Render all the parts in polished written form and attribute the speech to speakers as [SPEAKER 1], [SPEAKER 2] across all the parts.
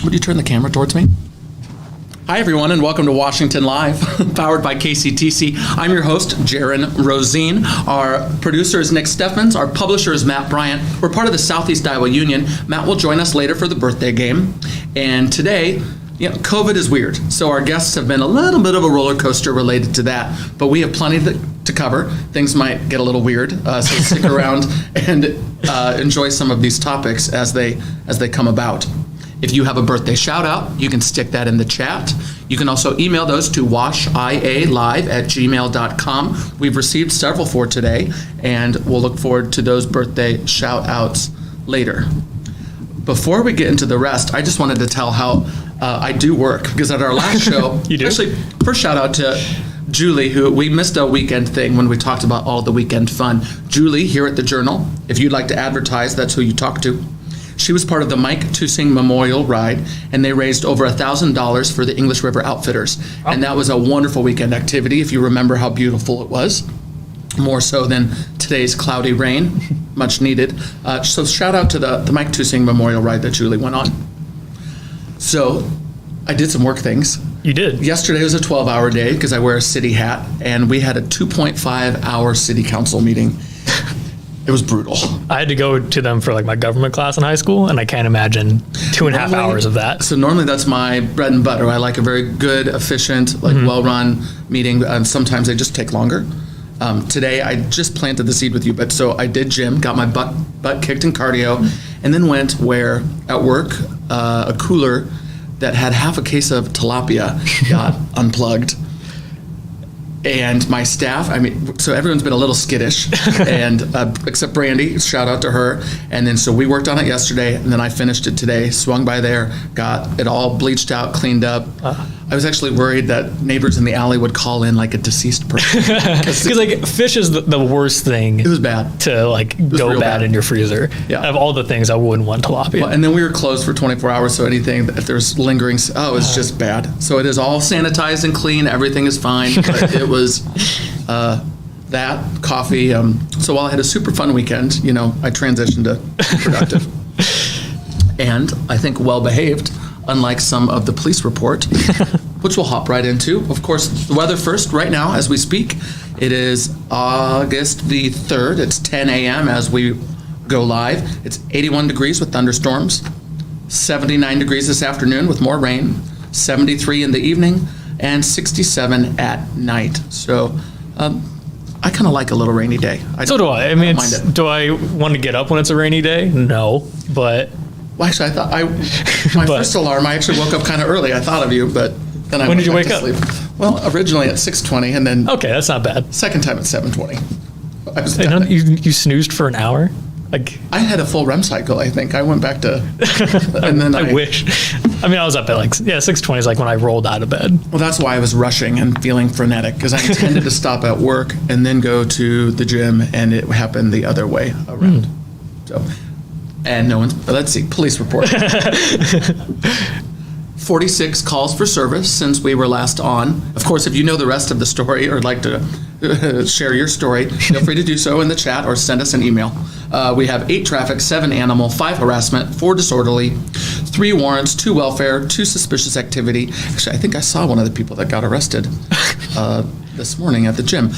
[SPEAKER 1] Would you turn the camera towards me? Hi, everyone, and welcome to Washington Live, powered by KCTC. I'm your host, Jaron Rosine. Our producer is Nick Steffens. Our publisher is Matt Bryant. We're part of the Southeast Iowa Union. Matt will join us later for the birthday game. And today, COVID is weird, so our guests have been a little bit of a roller coaster related to that. But we have plenty to cover. Things might get a little weird, so stick around and enjoy some of these topics as they come about. If you have a birthday shout out, you can stick that in the chat. You can also email those to washialive@gmail.com. We've received several for today, and we'll look forward to those birthday shout outs later. Before we get into the rest, I just wanted to tell how I do work, because at our last show,
[SPEAKER 2] You do?
[SPEAKER 1] Actually, first shout out to Julie, who we missed a weekend thing when we talked about all the weekend fun. Julie, here at the Journal, if you'd like to advertise, that's who you talk to. She was part of the Mike Tusing Memorial Ride, and they raised over $1,000 for the English River Outfitters.
[SPEAKER 2] Oh.
[SPEAKER 1] And that was a wonderful weekend activity, if you remember how beautiful it was. More so than today's cloudy rain, much needed. So shout out to the Mike Tusing Memorial Ride that Julie went on. So I did some work things.
[SPEAKER 2] You did?
[SPEAKER 1] Yesterday was a 12-hour day because I wear a city hat, and we had a 2.5-hour city council meeting. It was brutal.
[SPEAKER 2] I had to go to them for like my government class in high school, and I can't imagine 2.5 hours of that.
[SPEAKER 1] So normally that's my bread and butter. I like a very good, efficient, well-run meeting, and sometimes they just take longer. Today I just planted the seed with you, but so I did gym, got my butt kicked in cardio, and then went where at work a cooler that had half a case of tilapia got unplugged. And my staff, so everyone's been a little skittish, and except Brandy, shout out to her. And then so we worked on it yesterday, and then I finished it today, swung by there, got it all bleached out, cleaned up. I was actually worried that neighbors in the alley would call in like a deceased person.
[SPEAKER 2] Because like fish is the worst thing.
[SPEAKER 1] It was bad.
[SPEAKER 2] To like go
[SPEAKER 1] real
[SPEAKER 2] bad
[SPEAKER 1] bad.
[SPEAKER 2] in your freezer.
[SPEAKER 1] Yeah.
[SPEAKER 2] Of all the things, I wouldn't want tilapia.
[SPEAKER 1] Well, and then we were closed for 24 hours, so anything, if there's lingering, it's just bad. So it is all sanitized and clean, everything is fine, but it was that, coffee. So while I had a super fun weekend, I transitioned to productive. And I think well-behaved, unlike some of the police report, which we'll hop right into. Of course, the weather first, right now, as we speak. It is August the 3rd. It's 10 a.m. as we go live. It's 81 degrees with thunderstorms, 79 degrees this afternoon with more rain, 73 in the evening, and 67 at night. So I kind of like a little rainy day.
[SPEAKER 2] So do I. I mean,
[SPEAKER 1] don't mind it.
[SPEAKER 2] do I want to get up when it's a rainy day? No, but
[SPEAKER 1] Well, actually, I thought my first alarm, I actually woke up kind of early. I thought of you, but then I
[SPEAKER 2] When
[SPEAKER 1] went
[SPEAKER 2] did you
[SPEAKER 1] back
[SPEAKER 2] wake
[SPEAKER 1] to
[SPEAKER 2] up?
[SPEAKER 1] sleep. Well, originally at 6:20, and then
[SPEAKER 2] okay, that's not bad.
[SPEAKER 1] second time at 7:20. I was
[SPEAKER 2] You,
[SPEAKER 1] done.
[SPEAKER 2] you snoozed for an hour? Like,
[SPEAKER 1] I had a full REM cycle, I think. I went back to, and then
[SPEAKER 2] I wish. I mean, I was up at 6:20 is like when I rolled out of bed.
[SPEAKER 1] Well, that's why I was rushing and feeling frenetic, because I intended to stop at work and then go to the gym, and it happened the other way around. So, and no one's, let's see, police report. 46 calls for service since we were last on. Of course, if you know the rest of the story or would like to share your story, feel free to do so in the chat or send us an email. We have 8 traffic, 7 animal, 5 harassment, 4 disorderly, 3 warrants, 2 welfare, 2 suspicious activity. Actually, I think I saw one of the people that got arrested this morning at the gym.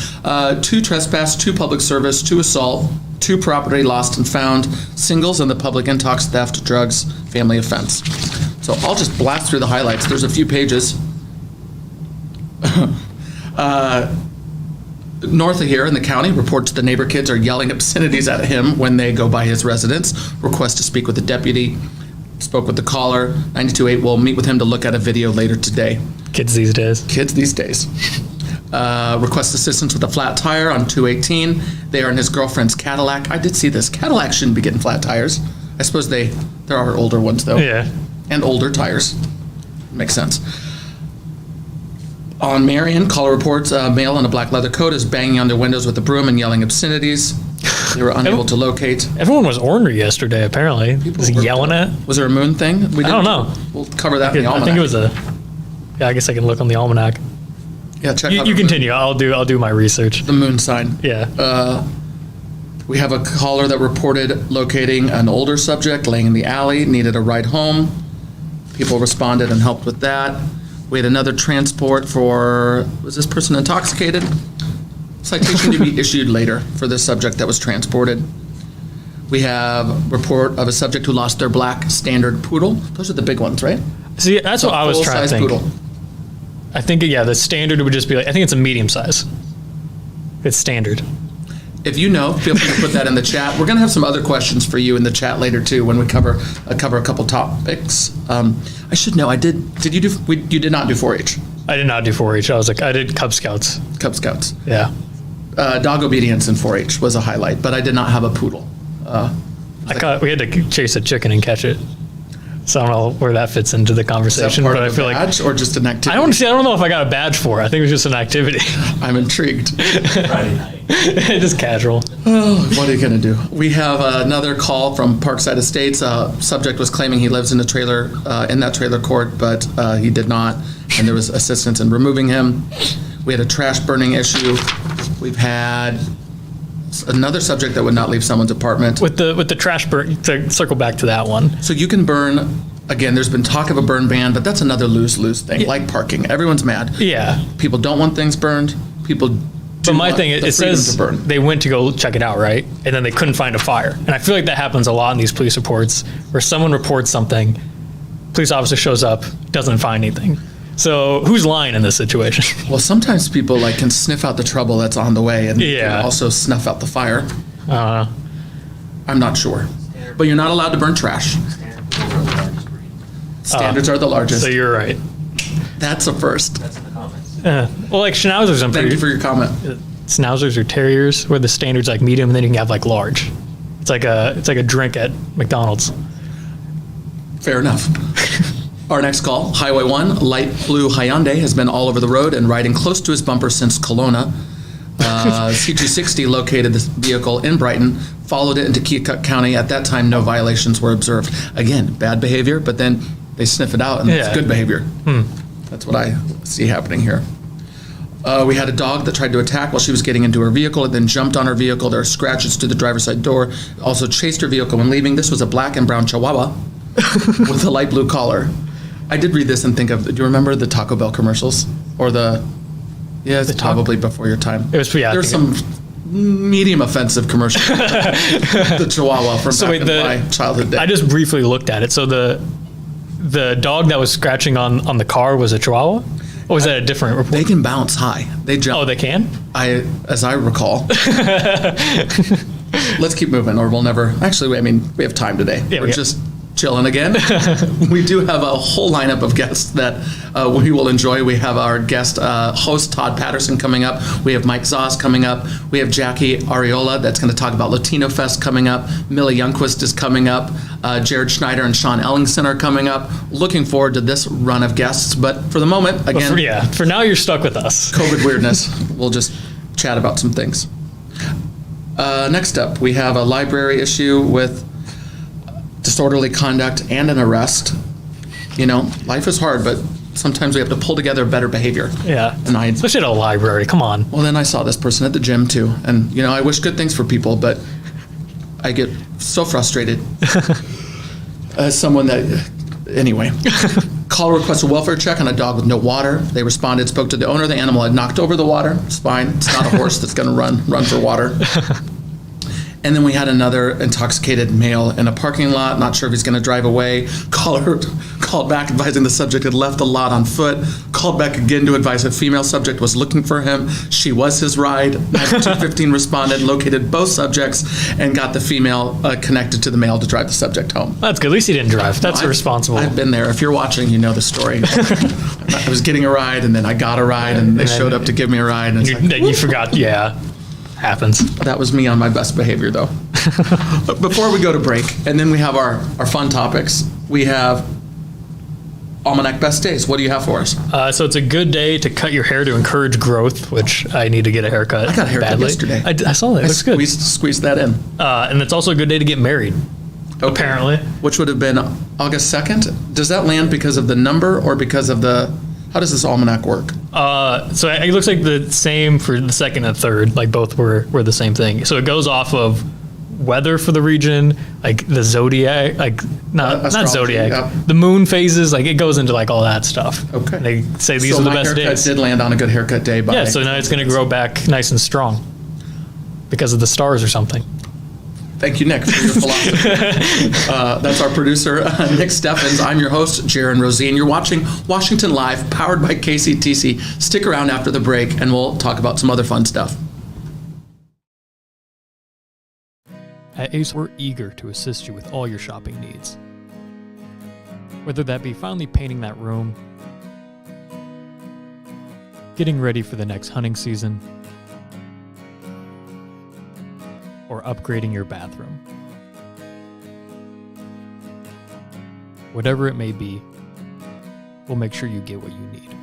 [SPEAKER 1] 2 trespass, 2 public service, 2 assault, 2 property lost and found, singles in the public intox, theft, drugs, family offense. So I'll just blast through the highlights. There's a few pages. North of here in the county, reports the neighbor kids are yelling obscenities at him when they go by his residence. Request to speak with the deputy. Spoke with the caller. 92.8 will meet with him to look at a video later today.
[SPEAKER 2] Kids these days.
[SPEAKER 1] Kids these days. Request assistance with a flat tire on 218. They are in his girlfriend's Cadillac. I did see this. Cadillac shouldn't be getting flat tires. I suppose there are older ones though.
[SPEAKER 2] Yeah.
[SPEAKER 1] And older tires. Makes sense. On Marion, caller reports a male in a black leather coat is banging on their windows with a broom and yelling obscenities. They were unable to locate.
[SPEAKER 2] Everyone was ornery yesterday, apparently. Was he
[SPEAKER 1] worked
[SPEAKER 2] yelling
[SPEAKER 1] up.
[SPEAKER 2] at?
[SPEAKER 1] Was there a moon thing?
[SPEAKER 2] I don't know.
[SPEAKER 1] We'll cover that in the
[SPEAKER 2] I
[SPEAKER 1] almanac.
[SPEAKER 2] think it was I guess I can look on the almanac.
[SPEAKER 1] Yeah, check
[SPEAKER 2] You,
[SPEAKER 1] out
[SPEAKER 2] you
[SPEAKER 1] the
[SPEAKER 2] continue. I'll do my research.
[SPEAKER 1] moon sign.
[SPEAKER 2] Yeah.
[SPEAKER 1] We have a caller that reported locating an older subject laying in the alley, needed a ride home. People responded and helped with that. We had another transport for, was this person intoxicated? Citation to be issued later for this subject that was transported. We have report of a subject who lost their black standard poodle. Those are the big ones, right?
[SPEAKER 2] See, that's what I was trying to
[SPEAKER 1] Full-size
[SPEAKER 2] think.
[SPEAKER 1] poodle.
[SPEAKER 2] I think, yeah, the standard would just be like, I think it's a medium size. It's standard.
[SPEAKER 1] If you know, feel free to put that in the chat. We're going to have some other questions for you in the chat later too when we cover a couple topics. I should know. Did you do? You did not do 4-H.
[SPEAKER 2] I did not do 4-H. I did Cub Scouts.
[SPEAKER 1] Cub Scouts.
[SPEAKER 2] Yeah.
[SPEAKER 1] Dog obedience in 4-H was a highlight, but I did not have a poodle.
[SPEAKER 2] We had to chase a chicken and catch it. So I don't know where that fits into the
[SPEAKER 1] Is that
[SPEAKER 2] conversation,
[SPEAKER 1] part
[SPEAKER 2] but I
[SPEAKER 1] of a
[SPEAKER 2] feel like
[SPEAKER 1] badge or just an activity?
[SPEAKER 2] I don't know if I got a badge for it. I think it was just an activity.
[SPEAKER 1] I'm intrigued.
[SPEAKER 3] Friday night.
[SPEAKER 2] Just casual.
[SPEAKER 1] What are you going to do? We have another call from Parkside Estates. Subject was claiming he lives in the trailer, in that trailer court, but he did not, and there was assistance in removing him. We had a trash burning issue. We've had another subject that would not leave someone's apartment.
[SPEAKER 2] With the trash burn, to circle back to that one.
[SPEAKER 1] So you can burn, again, there's been talk of a burn ban, but that's another lose-lose thing, like parking. Everyone's mad.
[SPEAKER 2] Yeah.
[SPEAKER 1] People don't want things burned. People do
[SPEAKER 2] But my
[SPEAKER 1] want
[SPEAKER 2] thing,
[SPEAKER 1] the
[SPEAKER 2] it
[SPEAKER 1] freedom
[SPEAKER 2] says
[SPEAKER 1] to burn.
[SPEAKER 2] they went to go check it out, right? And then they couldn't find a fire. And I feel like that happens a lot in these police reports where someone reports something, police officer shows up, doesn't find anything. So who's lying in this situation?
[SPEAKER 1] Well, sometimes people can sniff out the trouble that's on the way and
[SPEAKER 2] Yeah.
[SPEAKER 1] can also snuff out the fire. I'm not sure. But you're not allowed to burn trash. Standards are the largest.
[SPEAKER 2] So you're right.
[SPEAKER 1] That's a first.
[SPEAKER 3] That's in the comments.
[SPEAKER 2] Well, like schnauzers, I'm
[SPEAKER 1] Thank
[SPEAKER 2] pretty
[SPEAKER 1] you for your comment.
[SPEAKER 2] schnauzers or terriers, where the standard's like medium, and then you can have like large. It's like a drink at McDonald's.
[SPEAKER 1] Fair enough. Our next call, Highway 1, light blue Hyundai has been all over the road and riding close to his bumper since Kelowna. C260 located this vehicle in Brighton, followed it into Keokuk County. At that time, no violations were observed. Again, bad behavior, but then they sniff it out and it's
[SPEAKER 2] Yeah.
[SPEAKER 1] good behavior. That's what I see happening here. We had a dog that tried to attack while she was getting into her vehicle. It then jumped on her vehicle. There are scratches to the driver's side door. Also chased her vehicle when leaving. This was a black and brown Chihuahua with a light blue collar. I did read this and think of, do you remember the Taco Bell commercials? Or it's probably before your time.
[SPEAKER 2] It was, yeah. I
[SPEAKER 1] There's
[SPEAKER 2] think
[SPEAKER 1] some medium offensive commercials. The Chihuahua from
[SPEAKER 2] So
[SPEAKER 1] back
[SPEAKER 2] wait,
[SPEAKER 1] in my childhood
[SPEAKER 2] I
[SPEAKER 1] days.
[SPEAKER 2] just briefly looked at it. So the dog that was scratching on the car was a Chihuahua? Or was that a different report?
[SPEAKER 1] They can bounce high. They jump.
[SPEAKER 2] Oh, they can?
[SPEAKER 1] As I recall. Let's keep moving, or we'll never. Actually, we have time today.
[SPEAKER 2] Yeah,
[SPEAKER 1] We're
[SPEAKER 2] we-
[SPEAKER 1] just chilling again. We do have a whole lineup of guests that we will enjoy. We have our guest host Todd Patterson coming up. We have Mike Zoss coming up. We have Jackie Ariola that's going to talk about Latino Fest coming up. Millie Youngquist is coming up. Jared Schneider and Sean Ellingson are coming up. Looking forward to this run of guests. But for the moment, again,
[SPEAKER 2] For now, you're stuck with us.
[SPEAKER 1] COVID weirdness. We'll just chat about some things. Next up, we have a library issue with disorderly conduct and an arrest. Life is hard, but sometimes we have to pull together better behavior.
[SPEAKER 2] Yeah.
[SPEAKER 1] And
[SPEAKER 2] Especially at a library. Come on.
[SPEAKER 1] well, then I saw this person at the gym too, and I wish good things for people, but I get so frustrated as someone that. Anyway, caller requests a welfare check on a dog with no water. They responded, spoke to the owner. The animal had knocked over the water. It's fine. It's not a horse that's going to run for water. And then we had another intoxicated male in a parking lot, not sure if he's going to drive away. Caller called back advising the subject had left the lot on foot. Called back again to advise a female subject was looking for him. She was his ride. 215 responded, located both subjects, and got the female connected to the male to drive the subject home.
[SPEAKER 2] That's good. At least he didn't drive. That's responsible.
[SPEAKER 1] I've been there. If you're watching, you know the story. I was getting a ride, and then I got a ride, and they showed up to give me a ride. And it's like,
[SPEAKER 2] You forgot. Yeah. Happens.
[SPEAKER 1] that was me on my best behavior, though. Before we go to break, and then we have our fun topics. We have Almanac Best Days. What do you have for us?
[SPEAKER 2] So it's a good day to cut your hair to encourage growth, which I need to get a haircut.
[SPEAKER 1] I got a haircut
[SPEAKER 2] badly.
[SPEAKER 1] yesterday.
[SPEAKER 2] I saw that. It looks good.
[SPEAKER 1] Squeezed that in.
[SPEAKER 2] And it's also a good day to get married.
[SPEAKER 1] Okay.
[SPEAKER 2] Apparently.
[SPEAKER 1] Which would have been August 2nd. Does that land because of the number or because of how does this almanac work?
[SPEAKER 2] So it looks like the same for the second and third. Like both were the same thing. So it goes off of weather for the region, like the zodiac, like not
[SPEAKER 1] Astrology,
[SPEAKER 2] zodiac,
[SPEAKER 1] yeah.
[SPEAKER 2] the moon phases, like it goes into like all that stuff.
[SPEAKER 1] Okay.
[SPEAKER 2] And they say these
[SPEAKER 1] So
[SPEAKER 2] are the
[SPEAKER 1] my
[SPEAKER 2] best
[SPEAKER 1] haircut
[SPEAKER 2] days.
[SPEAKER 1] did land on a good haircut day. By
[SPEAKER 2] Yeah, so now it's going to grow back nice and strong because of the stars or something.
[SPEAKER 1] Thank you, Nick, for your philosophy. That's our producer, Nick Steffens. I'm your host, Jaron Rosine. You're watching Washington Live, powered by KCTC. Stick around after the break, and we'll talk about some other fun stuff.
[SPEAKER 2] At Ace, we're eager to assist you with all your shopping needs. Whether that be finally painting that room, getting ready for the next hunting season, or upgrading your bathroom. Whatever it may be, we'll make sure you get what you need.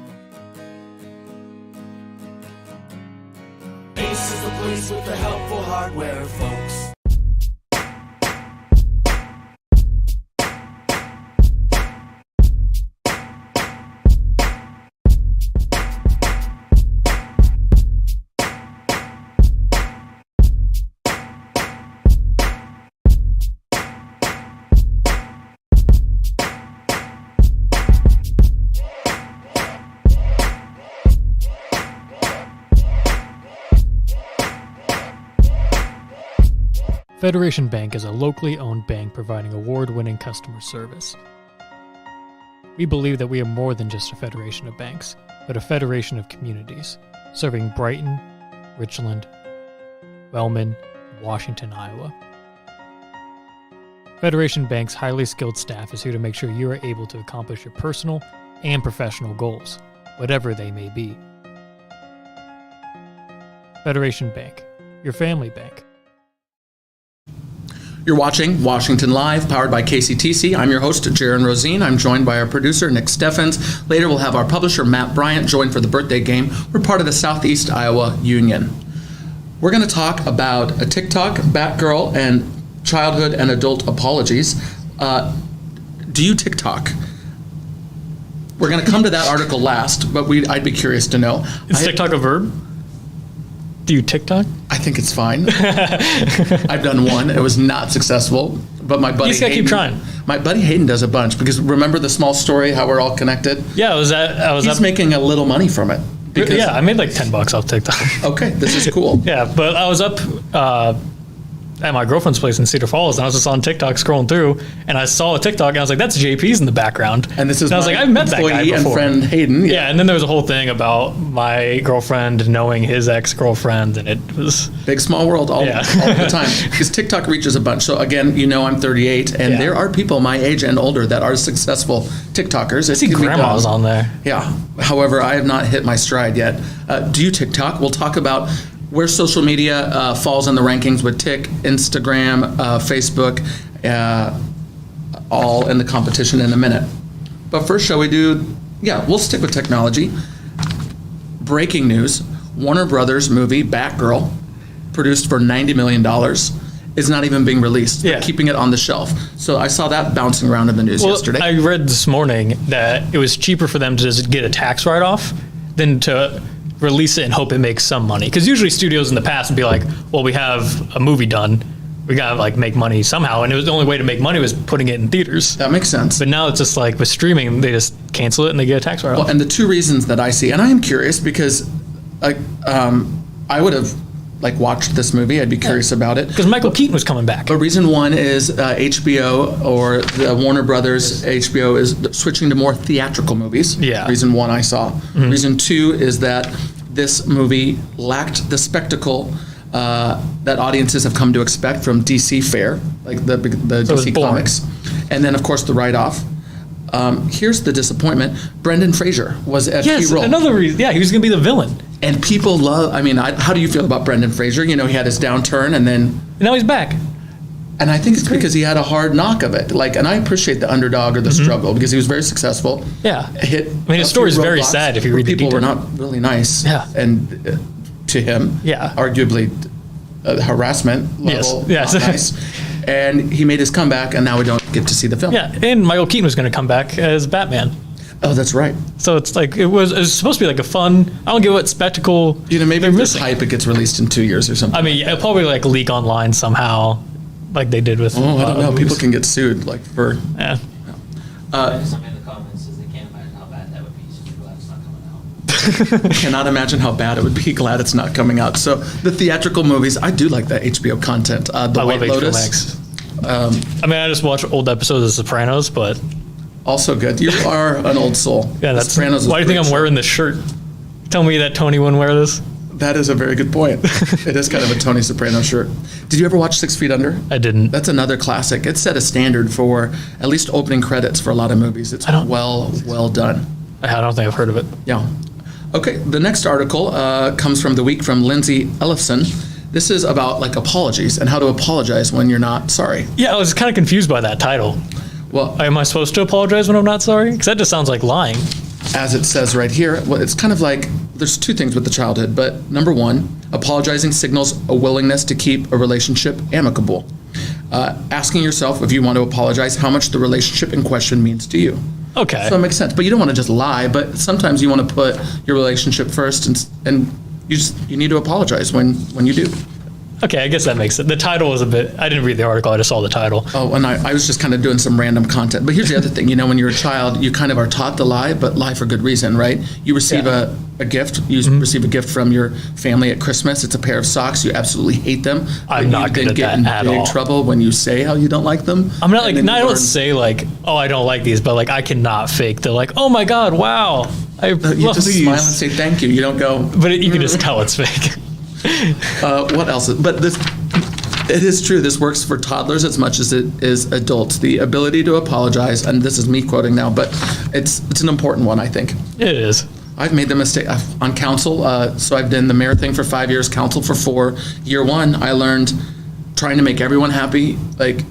[SPEAKER 3] Ace is the place with the helpful hardware, folks.
[SPEAKER 2] Federation Bank is a locally owned bank providing award-winning customer service. We believe that we are more than just a federation of banks, but a federation of communities, serving Brighton, Richland, Wellman, and Washington, Iowa. Federation Bank's highly skilled staff is here to make sure you are able to accomplish your personal and professional goals, whatever they may be. Federation Bank, your family bank.
[SPEAKER 1] You're watching Washington Live, powered by KCTC. I'm your host, Jaron Rosine. I'm joined by our producer, Nick Steffens. Later, we'll have our publisher, Matt Bryant, join for the birthday game. We're part of the Southeast Iowa Union. We're going to talk about a TikTok, Batgirl, and childhood and adult apologies. Do you TikTok? We're going to come to that article last, but I'd be curious to know.
[SPEAKER 2] Is TikTok a verb? Do you TikTok?
[SPEAKER 1] I think it's fine. I've done one. It was not successful, but my buddy
[SPEAKER 2] You just gotta keep trying.
[SPEAKER 1] My buddy Hayden does a bunch because remember the small story how we're all connected.
[SPEAKER 2] Yeah, I was
[SPEAKER 1] He's
[SPEAKER 2] up.
[SPEAKER 1] making a little money from it. Because,
[SPEAKER 2] Yeah, I made like $10 off TikTok.
[SPEAKER 1] Okay, this is cool.
[SPEAKER 2] Yeah, but I was up at my girlfriend's place in Cedar Falls, and I was just on TikTok scrolling through, and I saw a TikTok, and I was like, "That's JP's in the background."
[SPEAKER 1] And this is
[SPEAKER 2] I was
[SPEAKER 1] my
[SPEAKER 2] like, "I've met that guy
[SPEAKER 1] employee and
[SPEAKER 2] before."
[SPEAKER 1] friend Hayden.
[SPEAKER 2] Yeah, and then there was a whole thing about my girlfriend knowing his ex-girlfriend, and it was
[SPEAKER 1] Big small world all the time because TikTok reaches a bunch. So again, I'm 38, and
[SPEAKER 2] Yeah.
[SPEAKER 1] there are people my age and older that are successful TikTokers.
[SPEAKER 2] I see grandmas on there.
[SPEAKER 1] Yeah. However, I have not hit my stride yet. Do you TikTok? We'll talk about where social media falls in the rankings with Tik, Instagram, Facebook, all in the competition in a minute. But first, shall we do? Yeah, we'll stick with technology. Breaking news: Warner Brothers movie Batgirl, produced for $90 million, is not even being released. They're
[SPEAKER 2] Yeah.
[SPEAKER 1] keeping it on the shelf. So I saw that bouncing around in the news yesterday.
[SPEAKER 2] I read this morning that it was cheaper for them to just get a tax write-off than to release it and hope it makes some money. Because usually studios in the past would be like, well, we have a movie done. We got to like make money somehow. And it was the only way to make money was putting it in theaters.
[SPEAKER 1] that makes sense.
[SPEAKER 2] But now it's just like with streaming, they just cancel it and they get a tax write-off.
[SPEAKER 1] Well, and the two reasons that I see, and I am curious because I would have watched this movie. I'd be curious about it.
[SPEAKER 2] Because Michael Keaton was coming back.
[SPEAKER 1] But reason one is HBO or the Warner Brothers HBO is switching to more theatrical movies.
[SPEAKER 2] Yeah.
[SPEAKER 1] Reason one I saw. Reason two is that this movie lacked the spectacle that audiences have come to expect from DC fare, like the
[SPEAKER 2] it was
[SPEAKER 1] DC
[SPEAKER 2] boring.
[SPEAKER 1] Comics. And then, of course, the write-off. Here's the disappointment. Brendan Fraser was a
[SPEAKER 2] Yes,
[SPEAKER 1] key role.
[SPEAKER 2] another reason. Yeah, he was going to be the villain.
[SPEAKER 1] And people love, how do you feel about Brendan Fraser? He had his downturn and then,
[SPEAKER 2] And now he's back.
[SPEAKER 1] and I think it's because he had a hard knock of it. And I appreciate the underdog or the struggle because he was very successful.
[SPEAKER 2] Yeah.
[SPEAKER 1] Hit.
[SPEAKER 2] I mean, his story is very sad if you read the
[SPEAKER 1] people were
[SPEAKER 2] detail.
[SPEAKER 1] not really nice.
[SPEAKER 2] Yeah.
[SPEAKER 1] And to him.
[SPEAKER 2] Yeah.
[SPEAKER 1] Arguably, harassment level.
[SPEAKER 2] Yes.
[SPEAKER 1] Not nice. And he made his comeback, and now we don't get to see the film.
[SPEAKER 2] Yeah, and Michael Keaton was going to come back as Batman.
[SPEAKER 1] Oh, that's right.
[SPEAKER 2] So it's like it was supposed to be like a fun. I don't get what spectacle.
[SPEAKER 1] Maybe
[SPEAKER 2] they're
[SPEAKER 1] if there's
[SPEAKER 2] missing.
[SPEAKER 1] hype, it gets released in 2 years or something.
[SPEAKER 2] I mean, it'll probably like leak online somehow. like they did with.
[SPEAKER 1] Oh, I don't know.
[SPEAKER 2] movies.
[SPEAKER 1] People can get sued, like for.
[SPEAKER 2] Yeah.
[SPEAKER 4] Somebody in the comments says they can't imagine how bad that would be, so they're glad it's not coming out.
[SPEAKER 1] Cannot imagine how bad it would be. Glad it's not coming out. So the theatrical movies, I do like that HBO content. The
[SPEAKER 2] I
[SPEAKER 1] White
[SPEAKER 2] love
[SPEAKER 1] Lotus,
[SPEAKER 2] HBO Max. I mean, I just watch old episodes of Sopranos, but
[SPEAKER 1] also good. You are an old soul.
[SPEAKER 2] yeah,
[SPEAKER 1] The
[SPEAKER 2] that's.
[SPEAKER 1] Sopranos is
[SPEAKER 2] Why do you think
[SPEAKER 1] a
[SPEAKER 2] I'm
[SPEAKER 1] great
[SPEAKER 2] wearing this shirt? Tell me that Tony wouldn't wear this.
[SPEAKER 1] show. That is a very good point. It is kind of a Tony Soprano shirt. Did you ever watch 6 Feet Under?
[SPEAKER 2] I didn't.
[SPEAKER 1] That's another classic. It set a standard for at least opening credits for a lot of movies. It's
[SPEAKER 2] don't-
[SPEAKER 1] well done.
[SPEAKER 2] I don't think I've heard of it.
[SPEAKER 1] Yeah. Okay, the next article comes from The Week from Lindsay Ellefson. This is about like apologies and how to apologize when you're not sorry.
[SPEAKER 2] Yeah, I was kind of confused by that title.
[SPEAKER 1] Well,
[SPEAKER 2] Am I supposed to apologize when I'm not sorry? Because that just sounds like lying.
[SPEAKER 1] as it says right here, well, it's kind of like there's two things with the childhood, but number one, apologizing signals a willingness to keep a relationship amicable. Asking yourself if you want to apologize, how much the relationship in question means to you.
[SPEAKER 2] Okay.
[SPEAKER 1] So it makes sense, but you don't want to just lie, but sometimes you want to put your relationship first and you need to apologize when you do.
[SPEAKER 2] Okay, I guess that makes it. The title was a bit. I didn't read the article. I just saw the title.
[SPEAKER 1] Oh, and I was just kind of doing some random content. But here's the other thing. You know, when you're a child, you kind of are taught to lie, but lie for good reason, right? You receive
[SPEAKER 2] Yeah.
[SPEAKER 1] a gift. You receive a gift from your family at Christmas. It's a pair of socks. You absolutely hate them.
[SPEAKER 2] I'm
[SPEAKER 1] but
[SPEAKER 2] not
[SPEAKER 1] you
[SPEAKER 2] good
[SPEAKER 1] then
[SPEAKER 2] at
[SPEAKER 1] get
[SPEAKER 2] that
[SPEAKER 1] in
[SPEAKER 2] at
[SPEAKER 1] big
[SPEAKER 2] all.
[SPEAKER 1] trouble when you say how you don't like them.
[SPEAKER 2] I'm not like.
[SPEAKER 1] And then
[SPEAKER 2] I
[SPEAKER 1] you
[SPEAKER 2] don't
[SPEAKER 1] learn-
[SPEAKER 2] say like, oh, I don't like these, but like I cannot fake. They're like, oh my god, wow, I
[SPEAKER 1] You
[SPEAKER 2] love
[SPEAKER 1] just
[SPEAKER 2] these.
[SPEAKER 1] smile and say thank you. You don't go.
[SPEAKER 2] But you can just tell it's fake.
[SPEAKER 1] What else? But this, it is true. This works for toddlers as much as it is adults. The ability to apologize, and this is me quoting now, but it's an important one, I think.
[SPEAKER 2] It is.
[SPEAKER 1] I've made the mistake on council. So I've done the mayor thing for 5 years, council for 4. Year 1, I learned trying to make everyone happy, like,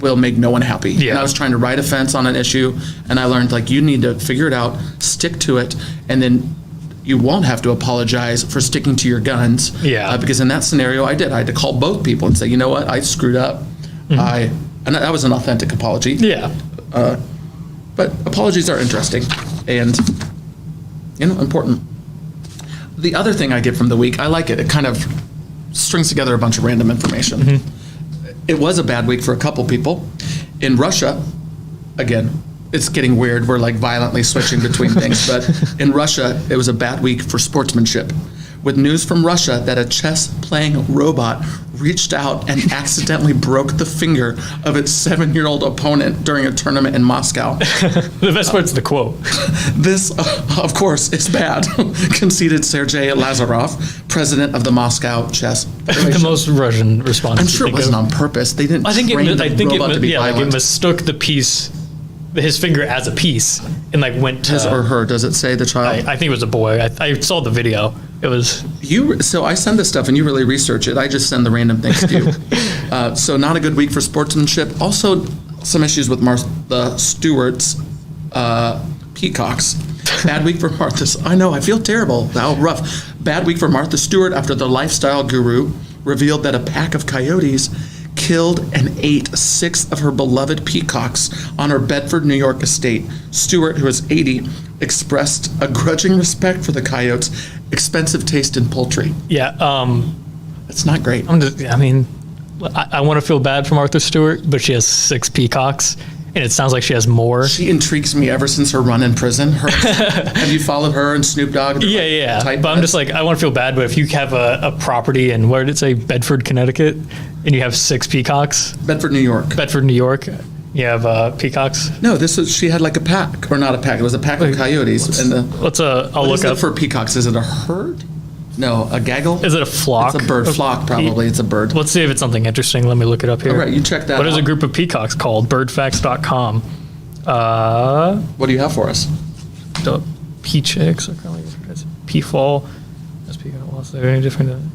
[SPEAKER 1] will make no one happy.
[SPEAKER 2] Yeah.
[SPEAKER 1] And I was trying to write a fence on an issue, and I learned, like, you need to figure it out, stick to it, and then you won't have to apologize for sticking to your guns.
[SPEAKER 2] Yeah.
[SPEAKER 1] Because in that scenario, I had to call both people and say, you know what, I screwed up. And that was an authentic apology.
[SPEAKER 2] Yeah.
[SPEAKER 1] But apologies are interesting and, important. The other thing I get from the week, I like it. It kind of strings together a bunch of random information. It was a bad week for a couple people. In Russia, again, it's getting weird. We're like violently switching between things. But in Russia, it was a bad week for sportsmanship. With news from Russia that a chess-playing robot reached out and accidentally broke the finger of its 7-year-old opponent during a tournament in Moscow.
[SPEAKER 2] The best part's the quote.
[SPEAKER 1] This, of course, is bad, conceded Sergei Lazarov, president of the Moscow Chess
[SPEAKER 2] The
[SPEAKER 1] Federation.
[SPEAKER 2] most Russian response.
[SPEAKER 1] I'm
[SPEAKER 2] you
[SPEAKER 1] sure it
[SPEAKER 2] think
[SPEAKER 1] wasn't
[SPEAKER 2] of.
[SPEAKER 1] on purpose. They didn't
[SPEAKER 2] I think
[SPEAKER 1] train
[SPEAKER 2] it.
[SPEAKER 1] the
[SPEAKER 2] I think
[SPEAKER 1] robot to be
[SPEAKER 2] it. Yeah, like
[SPEAKER 1] violent.
[SPEAKER 2] it mistook the piece, his finger as a piece, and like went to.
[SPEAKER 1] His or her, does it say the child?
[SPEAKER 2] I think it was a boy. I saw the video. It was.
[SPEAKER 1] So I send this stuff and you really research it. I just send the random things to you. So not a good week for sportsmanship. Also, some issues with Martha Stewart's peacocks. Bad week for Martha. I know, I feel terrible. How rough. Bad week for Martha Stewart after the lifestyle guru revealed that a pack of coyotes killed and ate 6 of her beloved peacocks on her Bedford, New York estate. Stewart, who is 80, expressed a grudging respect for the coyotes' expensive taste in poultry.
[SPEAKER 2] Yeah.
[SPEAKER 1] It's not great.
[SPEAKER 2] I mean, I want to feel bad for Martha Stewart, but she has 6 peacocks, and it sounds like she has more.
[SPEAKER 1] She intrigues me ever since her run in prison. Have you followed her and Snoop Dogg?
[SPEAKER 2] Yeah.
[SPEAKER 1] Tight
[SPEAKER 2] But I'm
[SPEAKER 1] butts?
[SPEAKER 2] just like, I want to feel bad, but if you have a property in, where did it say, Bedford, Connecticut, and you have 6 peacocks,
[SPEAKER 1] Bedford, New York.
[SPEAKER 2] Bedford, New York, you have peacocks.
[SPEAKER 1] No, she had like a pack, or not a pack. It was a pack of coyotes. And I'll
[SPEAKER 2] I'll
[SPEAKER 1] what
[SPEAKER 2] look
[SPEAKER 1] is it
[SPEAKER 2] up.
[SPEAKER 1] for peacocks? Is it a herd? No, a gaggle.
[SPEAKER 2] Is it a flock?
[SPEAKER 1] It's a bird.
[SPEAKER 2] of
[SPEAKER 1] Flock, probably. It's a bird.
[SPEAKER 2] Let's see if it's something interesting. Let me look it up here.
[SPEAKER 1] All right, you check that
[SPEAKER 2] What is
[SPEAKER 1] out.
[SPEAKER 2] a group of peacocks called? Birdfacts.com.
[SPEAKER 1] What do you have for us?
[SPEAKER 2] The pea chicks are currently as peafall. As peacock lost there any different.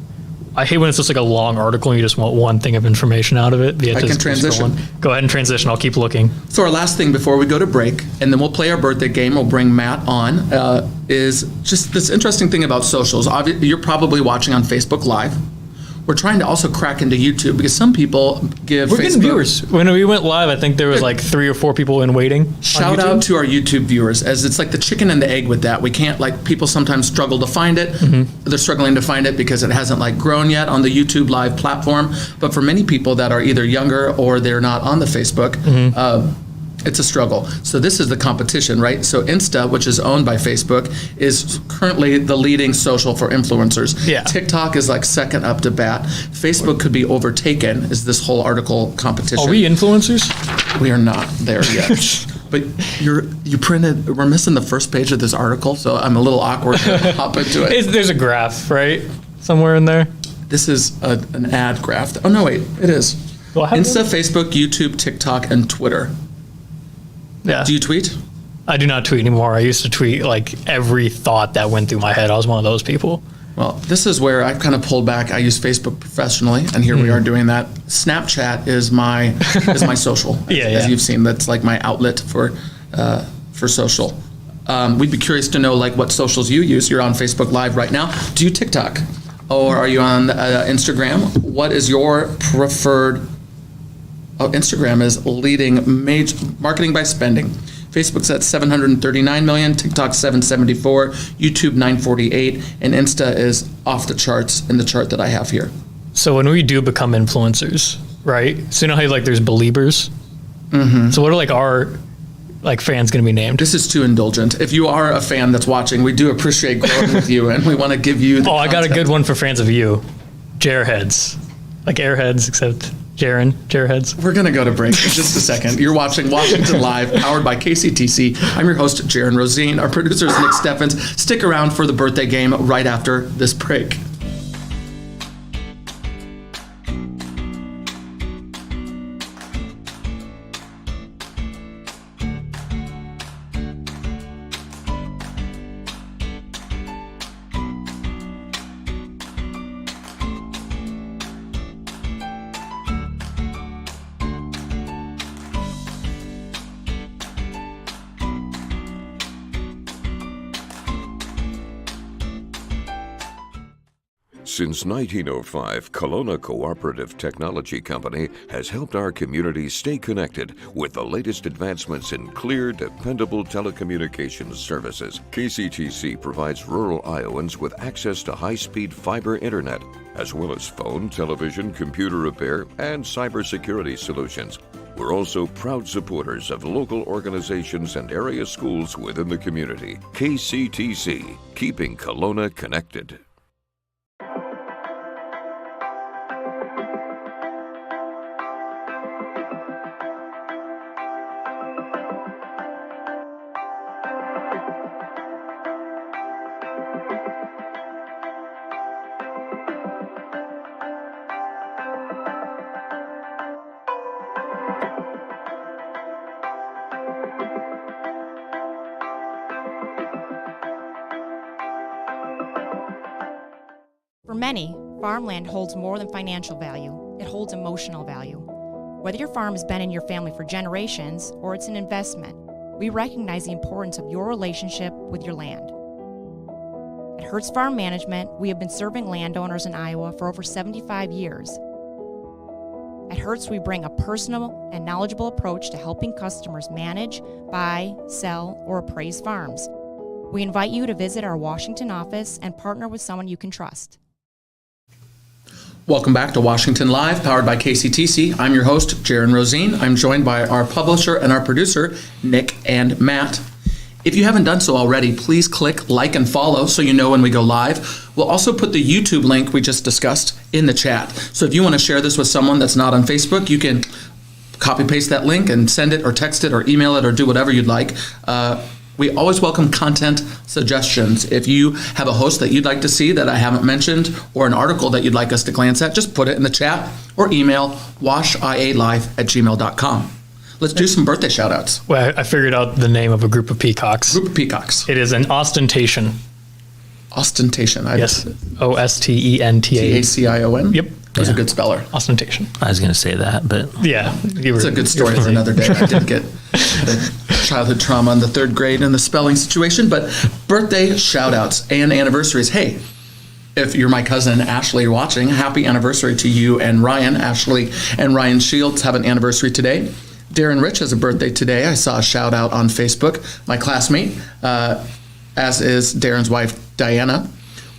[SPEAKER 2] I hate when it's just like a long article and you just want one thing of information out of it.
[SPEAKER 1] I can transition.
[SPEAKER 2] Go ahead and transition. I'll keep looking.
[SPEAKER 1] So our last thing before we go to break, and then we'll play our birthday game. We'll bring Matt on. Is just this interesting thing about socials. You're probably watching on Facebook Live. we're trying to also crack into YouTube because some people give
[SPEAKER 2] We're
[SPEAKER 1] Facebook.
[SPEAKER 2] getting viewers. When we went live, I think there was like 3 or 4 people in waiting. on
[SPEAKER 1] Shout
[SPEAKER 2] YouTube.
[SPEAKER 1] out to our YouTube viewers, as it's like the chicken and the egg with that. We can't, like, people sometimes struggle to find it. They're struggling to find it because it hasn't like grown yet on the YouTube Live platform. But for many people that are either younger or they're not on the Facebook, it's a struggle. So this is the competition, right? So Insta, which is owned by Facebook, is currently the leading social for influencers.
[SPEAKER 2] Yeah.
[SPEAKER 1] TikTok is like second up to bat. Facebook could be overtaken, is this whole article competition.
[SPEAKER 2] Are we influencers?
[SPEAKER 1] We are not there yet. But we're missing the first page of this article, so I'm a little awkward to hop into it.
[SPEAKER 2] There's a graph, right? Somewhere in there.
[SPEAKER 1] This is an ad graph. Oh, no, wait, it is.
[SPEAKER 2] Do I have
[SPEAKER 1] Insta,
[SPEAKER 2] one?
[SPEAKER 1] Facebook, YouTube, TikTok, and Twitter.
[SPEAKER 2] Yeah.
[SPEAKER 1] Do you tweet?
[SPEAKER 2] I do not tweet anymore. I used to tweet like every thought that went through my head. I was one of those people.
[SPEAKER 1] Well, this is where I've kind of pulled back. I use Facebook professionally, and here we are doing that. Snapchat is my social. As you've seen, that's like my outlet for social. We'd be curious to know like what socials you use. You're on Facebook Live right now. Do you TikTok, or are you on Instagram? What is your preferred? Oh, Instagram is leading major marketing by spending. Facebook's at 739 million, TikTok 774, YouTube 948, and Insta is off the charts in the chart that I have here.
[SPEAKER 2] So when we do become influencers, right? So you know how like there's believers? Mm-hmm. So what are like our like fans going to be named?
[SPEAKER 1] This is too indulgent. If you are a fan that's watching, we do appreciate growing with you, and we want to give you the
[SPEAKER 2] I got a
[SPEAKER 1] content.
[SPEAKER 2] good one for fans of you. Jarheads. Like airheads, except Jarheads.
[SPEAKER 1] We're going to go to break in just a second. You're watching Washington Live, powered by KCTC. I'm your host, Jaron Rosine. Our producer is Nick Steffens. Stick around for the birthday game right after this break.
[SPEAKER 5] Since 1905, Kelowna Cooperative Technology Company has helped our community stay connected with the latest advancements in clear, dependable telecommunications services. KCTC provides rural Iowans with access to high-speed fiber internet, as well as phone, television, computer repair, and cybersecurity solutions. We're also proud supporters of local organizations and area schools within the community. KCTC, keeping Kelowna connected.
[SPEAKER 6] For many, farmland holds more than financial value. It holds emotional value. Whether your farm has been in your family for generations or it's an investment, we recognize the importance of your relationship with your land. At Hertz Farm Management, we have been serving landowners in Iowa for over 75 years. At Hertz, we bring a personal and knowledgeable approach to helping customers manage, buy, sell, or appraise farms. We invite you to visit our Washington office and partner with someone you can trust.
[SPEAKER 1] Welcome back to Washington Live, powered by KCTC. I'm your host, Jaron Rosine. I'm joined by our publisher and our producer, Nick and Matt. If you haven't done so already, please click like and follow so you know when we go live. We'll also put the YouTube link we just discussed in the chat. So if you want to share this with someone that's not on Facebook, you can copy paste that link and send it or text it or email it or do whatever you'd like. We always welcome content suggestions. If you have a host that you'd like to see that I haven't mentioned or an article that you'd like us to glance at, just put it in the chat or email washialive@gmail.com. Let's do some birthday shout outs.
[SPEAKER 2] Well, I figured out the name of a group of peacocks.
[SPEAKER 1] Group of peacocks.
[SPEAKER 2] It is an ostentation.
[SPEAKER 1] Ostentation.
[SPEAKER 2] Yes. Ostentation.
[SPEAKER 1] T-A-C-I-O-N?
[SPEAKER 2] Yep.
[SPEAKER 1] He's a good speller.
[SPEAKER 2] Ostentation.
[SPEAKER 7] I was going to say that, but
[SPEAKER 2] Yeah.
[SPEAKER 1] It's a good story for another day. I did get the childhood trauma in the third grade in the spelling situation, but birthday shout outs and anniversaries. Hey, if you're my cousin Ashley watching, happy anniversary to you and Ryan. Ashley and Ryan Shields have an anniversary today. Darren Rich has a birthday today. I saw a shout out on Facebook, my classmate, as is Darren's wife, Diana.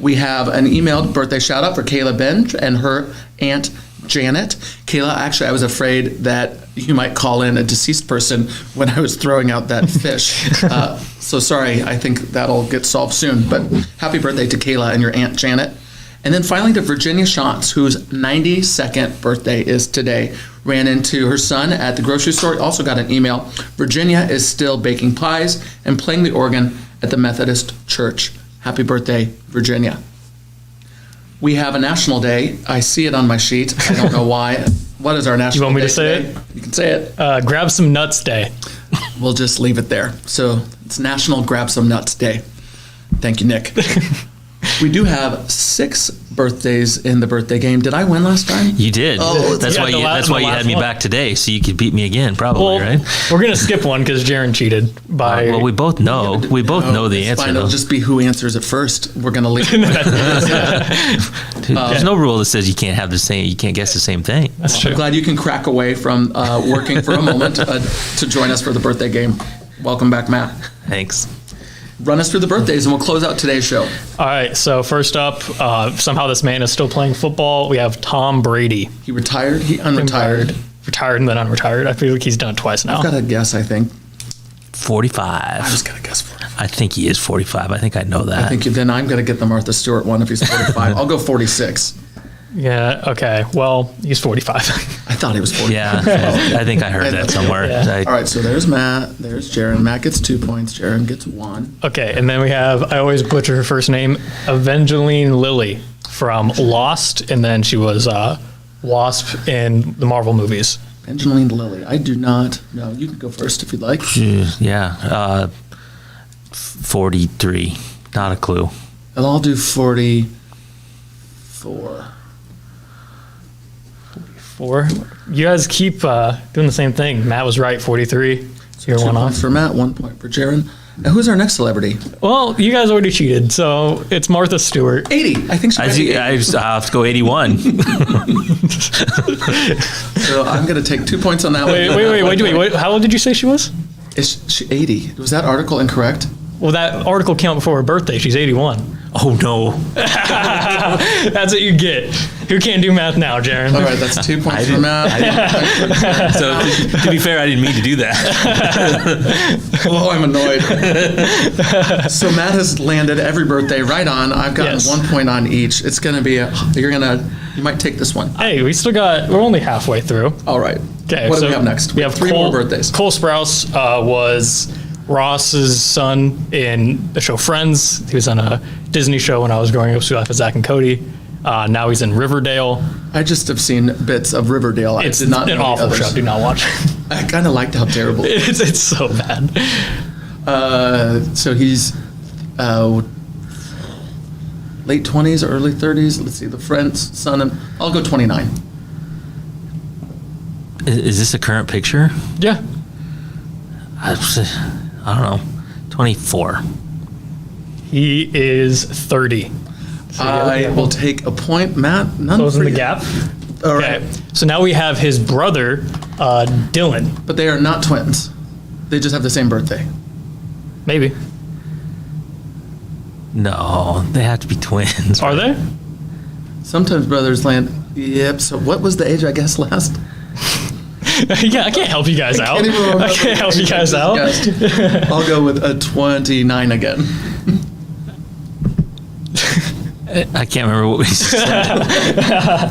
[SPEAKER 1] We have an emailed birthday shout out for Kayla Benj and her aunt, Janet. Kayla, actually, I was afraid that you might call in a deceased person when I was throwing out that fish. So sorry, I think that'll get solved soon. But happy birthday to Kayla and your aunt, Janet. And then finally to Virginia Shantz, whose 92nd birthday is today. Ran into her son at the grocery store. Also got an email. Virginia is still baking pies and playing the organ at the Methodist Church. Happy birthday, Virginia. We have a national day. I see it on my sheet. I don't know why. What is our national day?
[SPEAKER 2] You want me to say
[SPEAKER 1] today? You can say it.
[SPEAKER 2] Grab some nuts day.
[SPEAKER 1] We'll just leave it there. So it's National Grab Some Nuts Day. Thank you, Nick. We do have 6 birthdays in the birthday game. Did I win last time?
[SPEAKER 7] You did.
[SPEAKER 1] Oh,
[SPEAKER 7] that's
[SPEAKER 2] yeah,
[SPEAKER 7] why
[SPEAKER 2] the
[SPEAKER 7] you.
[SPEAKER 2] la-
[SPEAKER 7] That's
[SPEAKER 2] the
[SPEAKER 7] why you
[SPEAKER 2] last
[SPEAKER 7] had me
[SPEAKER 2] one.
[SPEAKER 7] back today, so you could beat me again, probably,
[SPEAKER 2] Well,
[SPEAKER 7] right?
[SPEAKER 2] we're going to skip one because Jaron cheated by.
[SPEAKER 7] Well, we both know. We both know the
[SPEAKER 1] it's
[SPEAKER 7] answer.
[SPEAKER 1] fine.
[SPEAKER 7] Though.
[SPEAKER 1] It'll just be who answers it first. We're going to leave.
[SPEAKER 7] Dude, there's no rule that says you can't have the same. You can't guess the same thing.
[SPEAKER 2] That's true.
[SPEAKER 1] I'm glad you can crack away from working for a moment to join us for the birthday game. Welcome back, Matt.
[SPEAKER 7] Thanks.
[SPEAKER 1] Run us through the birthdays and we'll close out today's show.
[SPEAKER 2] All right. So first up, somehow this man is still playing football. We have Tom Brady.
[SPEAKER 1] He retired. He unretired.
[SPEAKER 2] Retired and then unretired. I feel like he's done it twice now.
[SPEAKER 1] I've got a guess, I think.
[SPEAKER 7] 45.
[SPEAKER 1] I just got a guess for him.
[SPEAKER 7] I think he is 45. I think I know that.
[SPEAKER 1] I think then I'm going to get the Martha Stewart one if he's 45. I'll go 46.
[SPEAKER 2] Yeah. Okay. Well, he's 45.
[SPEAKER 1] I thought he was 45.
[SPEAKER 7] Yeah, I think I heard that somewhere.
[SPEAKER 2] Yeah.
[SPEAKER 1] All right, so there's Matt. There's Jaron. Matt gets 2 points. Jaron gets 1.
[SPEAKER 2] Okay. And then we have, I always butcher her first name, Evangeline Lilly from Lost. And then she was Wasp in the Marvel movies.
[SPEAKER 1] Angeline Lilly. I do not know. You can go first if you'd like.
[SPEAKER 7] Yeah, 43. Not a clue.
[SPEAKER 1] I'll do 44.
[SPEAKER 2] 4. You guys keep doing the same thing. Matt was right, 43. So you're
[SPEAKER 1] 2
[SPEAKER 2] one
[SPEAKER 1] points
[SPEAKER 2] off.
[SPEAKER 1] for Matt, 1 point for Jaron. And who's our next celebrity?
[SPEAKER 2] Well, you guys already cheated, so it's Martha Stewart.
[SPEAKER 1] 80. I think she might be 80.
[SPEAKER 7] I have to go 81.
[SPEAKER 1] So I'm going to take 2 points on that one.
[SPEAKER 2] Wait. How old did you say she was?
[SPEAKER 1] Is she 80? Was that article incorrect?
[SPEAKER 2] Well, that article came out before her birthday. She's 81.
[SPEAKER 7] Oh no!
[SPEAKER 2] That's what you get. Who can't do math now, Jaron?
[SPEAKER 1] All right, that's 2 points for Matt.
[SPEAKER 7] So to be fair, I didn't mean to do that.
[SPEAKER 1] Oh, I'm annoyed. So Matt has landed every birthday right on. I've gotten
[SPEAKER 2] Yes.
[SPEAKER 1] 1 point on each. It's going to be you might take this one.
[SPEAKER 2] Hey, we're only halfway through.
[SPEAKER 1] All right.
[SPEAKER 2] Okay.
[SPEAKER 1] What do
[SPEAKER 2] so
[SPEAKER 1] we have next?
[SPEAKER 2] We have
[SPEAKER 1] 3
[SPEAKER 2] Cole,
[SPEAKER 1] more birthdays.
[SPEAKER 2] Cole Sprouse was Ross's son in the show Friends. He was on a Disney show when I was growing up, so with Zach and Cody. Now he's in Riverdale.
[SPEAKER 1] I just have seen bits of Riverdale.
[SPEAKER 2] It's
[SPEAKER 1] I did not
[SPEAKER 2] an
[SPEAKER 1] know the
[SPEAKER 2] awful
[SPEAKER 1] others.
[SPEAKER 2] show. Do not watch it.
[SPEAKER 1] I kind of liked how terrible it is.
[SPEAKER 2] It's so bad.
[SPEAKER 1] So he's late 20s, early 30s. Let's see, the Friends, son, and I'll go 29.
[SPEAKER 7] Is this a current picture?
[SPEAKER 2] Yeah.
[SPEAKER 7] I don't know. 24.
[SPEAKER 2] He is 30.
[SPEAKER 1] I will take a point. Matt, none
[SPEAKER 2] Closing
[SPEAKER 1] for
[SPEAKER 2] the
[SPEAKER 1] you.
[SPEAKER 2] gap.
[SPEAKER 1] All right.
[SPEAKER 2] Okay. So now we have his brother, Dylan.
[SPEAKER 1] But they are not twins. They just have the same birthday.
[SPEAKER 2] Maybe.
[SPEAKER 7] No, they have to be twins.
[SPEAKER 2] Are they?
[SPEAKER 1] Sometimes brothers land. Yep. So what was the age, I guess, last?
[SPEAKER 2] Yeah, I can't help you guys out.
[SPEAKER 1] Can't even remember
[SPEAKER 2] I can't help you guys out.
[SPEAKER 1] Guessed. I'll go with a 29 again.
[SPEAKER 7] I can't remember what we said.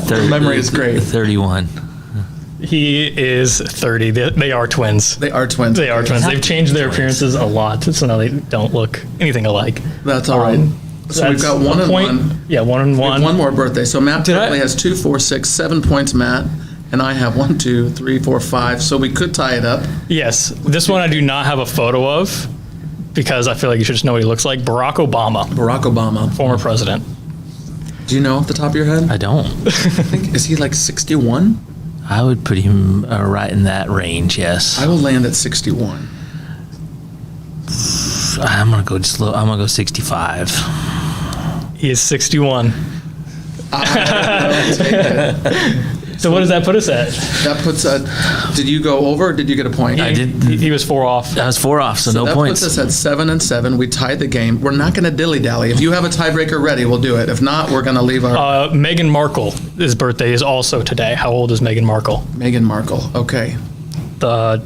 [SPEAKER 7] 30,
[SPEAKER 1] Memory is great.
[SPEAKER 7] 31.
[SPEAKER 2] He is 30. They are twins.
[SPEAKER 1] They are twins.
[SPEAKER 2] They are twins. They've changed their appearances a lot, so now they don't look anything alike.
[SPEAKER 1] That's all right. So we've
[SPEAKER 2] That's
[SPEAKER 1] got 1
[SPEAKER 2] a
[SPEAKER 1] and
[SPEAKER 2] point.
[SPEAKER 1] 1.
[SPEAKER 2] Yeah, 1 and
[SPEAKER 1] We have
[SPEAKER 2] 1.
[SPEAKER 1] one more birthday. So Matt
[SPEAKER 2] Did I-
[SPEAKER 1] currently has 2, 4, 6, 7 points, Matt. And I have 1, 2, 3, 4, 5. So we could tie it up.
[SPEAKER 2] Yes, this one I do not have a photo of because I feel like you should just know what he looks like. Barack Obama,
[SPEAKER 1] Barack Obama.
[SPEAKER 2] former president.
[SPEAKER 1] Do you know off the top of your head?
[SPEAKER 7] I don't.
[SPEAKER 1] I think, is he like 61?
[SPEAKER 7] I would put him right in that range, yes.
[SPEAKER 1] I will land at 61.
[SPEAKER 7] I'm going to go just low. I'm going to go 65.
[SPEAKER 2] He is 61.
[SPEAKER 1] I'll take it.
[SPEAKER 2] So what does that put us at?
[SPEAKER 1] That puts did you go over or did you get a point?
[SPEAKER 7] I did.
[SPEAKER 2] He was 4 off.
[SPEAKER 7] That was 4 off, so no
[SPEAKER 1] that
[SPEAKER 7] points.
[SPEAKER 1] puts us at 7-7. We tied the game. We're not going to dilly-dally. If you have a tiebreaker ready, we'll do it. If not, we're going to leave our...
[SPEAKER 2] Meghan Markle's birthday is also today. How old is Meghan Markle?
[SPEAKER 1] Meghan Markle. Okay.
[SPEAKER 2] Former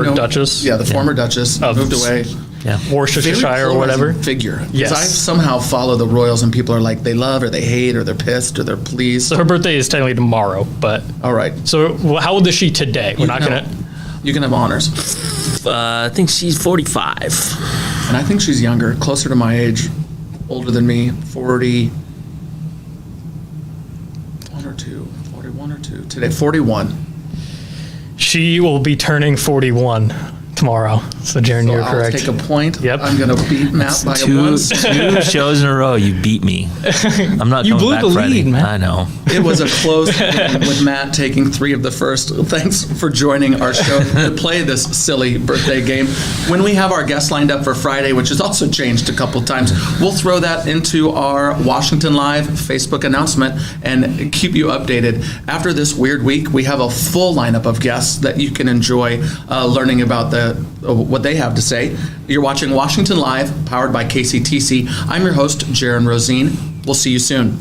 [SPEAKER 1] I know-
[SPEAKER 2] Duchess.
[SPEAKER 1] Yeah, the former Duchess
[SPEAKER 2] Of-
[SPEAKER 1] moved away.
[SPEAKER 7] Yeah.
[SPEAKER 2] Worcestershire or whatever.
[SPEAKER 1] polarizing figure. 'Cause
[SPEAKER 2] Yes.
[SPEAKER 1] I somehow follow the royals and people are like, they love or they hate or they're pissed or they're pleased.
[SPEAKER 2] So her birthday is technically tomorrow, but
[SPEAKER 1] All right.
[SPEAKER 2] so how old is she today? We're not
[SPEAKER 1] You
[SPEAKER 2] gonna.
[SPEAKER 1] can You can have honors.
[SPEAKER 7] I think she's 45.
[SPEAKER 1] And I think she's younger, closer to my age, older than me, 41 or 2. Today, 41.
[SPEAKER 2] She will be turning 41 tomorrow. So Jaron,
[SPEAKER 1] So
[SPEAKER 2] you're
[SPEAKER 1] I'll
[SPEAKER 2] correct.
[SPEAKER 1] take a point.
[SPEAKER 2] Yep.
[SPEAKER 1] I'm going to beat Matt by a
[SPEAKER 7] Two
[SPEAKER 1] once.
[SPEAKER 7] shows in a row, you beat me. I'm not
[SPEAKER 2] You
[SPEAKER 7] coming
[SPEAKER 2] blew
[SPEAKER 7] back
[SPEAKER 2] the
[SPEAKER 7] Friday.
[SPEAKER 2] lead, man.
[SPEAKER 7] I know.
[SPEAKER 1] It was a close game with Matt taking 3 of the first. Thanks for joining our show to play this silly birthday game. When we have our guests lined up for Friday, which has also changed a couple times, we'll throw that into our Washington Live Facebook announcement and keep you updated. After this weird week, we have a full lineup of guests that you can enjoy learning about what they have to say. You're watching Washington Live, powered by KCTC. I'm your host, Jaron Rosine. We'll see you soon.